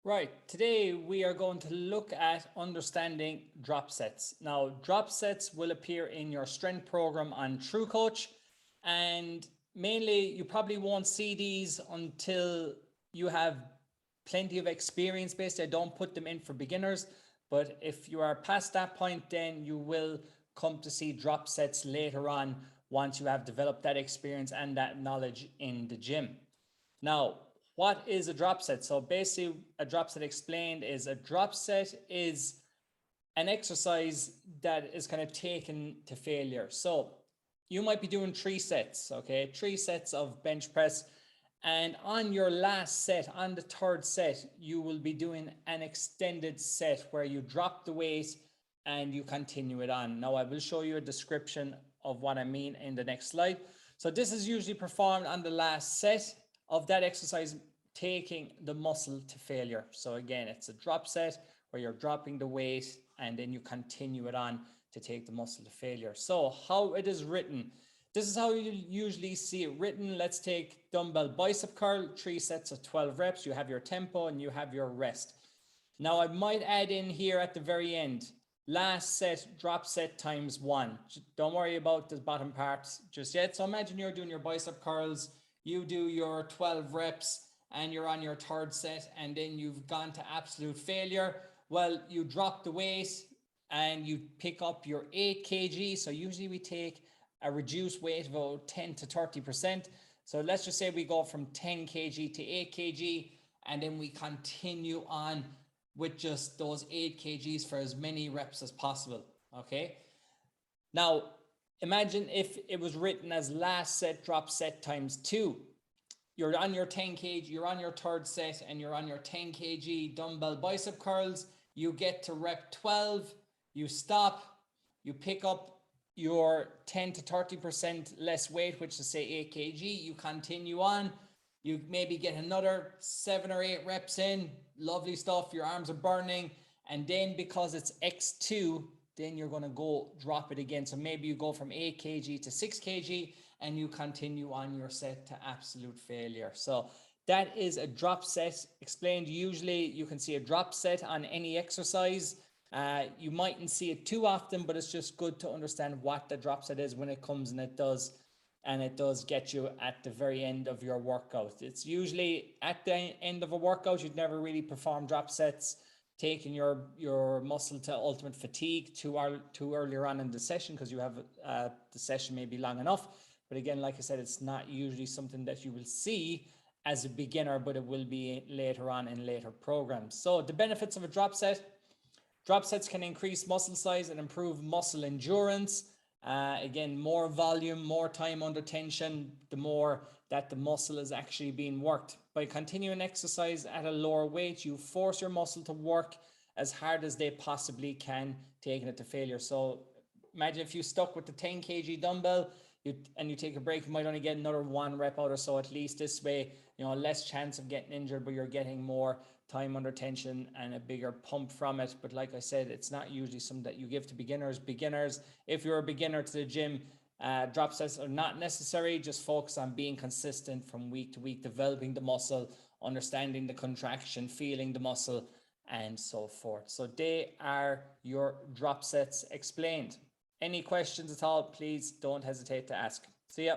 Right, today we are going to look at understanding drop sets. Now, drop sets will appear in your strength program on TrueCoach, and mainly you probably won't see these until you have plenty of experience. Basically, I don't put them in for beginners, but if you are past that point, then you will come to see drop sets later on once you have developed that experience and that knowledge in the gym. Now, what is a drop set? So basically, a drop set explained is a drop set is an exercise that is kind of taken to failure. So you might be doing 3 sets, okay? 3 sets of bench press. And on your last set, on the third set, you will be doing an extended set where you drop the weight and you continue it on. Now, I will show you a description of what I mean in the next slide. So this is usually performed on the last set of that exercise, taking the muscle to failure. So again, it's a drop set where you're dropping the weight and then you continue it on to take the muscle to failure. So how it is written, this is how you usually see it written. Let's take dumbbell bicep curl, 3 sets of 12 reps. You have your tempo and you have your rest. Now I might add in here at the very end, last set, drop set times 1. Don't worry about the bottom parts just yet. So imagine you're doing your bicep curls, you do your 12 reps and you're on your third set and then you've gone to absolute failure. Well, you drop the weight and you pick up your 8 kg. So usually we take a reduced weight of about 10 to 30%. So let's just say we go from 10 kg to 8 kg and then we continue on with just those 8 kgs for as many reps as possible. Okay. Now, imagine if it was written as last set, drop set times 2. You're on your 10 kg, you're on your third set, and you're on your 10 kg dumbbell bicep curls. You get to rep 12, you stop, you pick up your 10 to 30% less weight, which is say 8 kg. You continue on. You maybe get another 7 or 8 reps in. Lovely stuff. Your arms are burning. And then because it's X2, then you're going to go drop it again. So maybe you go from 8 kg to 6 kg and you continue on your set to absolute failure. So that is a drop set explained. Usually you can see a drop set on any exercise. You mightn't see it too often, but it's just good to understand what the drop set is when it comes, and it does get you at the very end of your workout. It's usually at the end of a workout. You'd never really perform drop sets taking your muscle to ultimate fatigue too earlier on in the session, because you have the session may be long enough. But again, like I said, it's not usually something that you will see as a beginner, but it will be later on in later programs. So the benefits of a drop set: drop sets can increase muscle size and improve muscle endurance. Again, more volume, more time under tension, the more that the muscle is actually being worked. By continuing exercise at a lower weight, you force your muscle to work as hard as they possibly can, taking it to failure. So imagine if you stuck with the 10 kg dumbbell and you take a break, you might only get another 1 rep out or so at least. This way, less chance of getting injured, but you're getting more time under tension and a bigger pump from it. But like I said, it's not usually something that you give to beginners. If you're a beginner to the gym, drop sets are not necessary. Just focus on being consistent from week to week, developing the muscle, understanding the contraction, feeling the muscle, and so forth. So they are your drop sets explained. Any questions at all, please don't hesitate to ask. See ya.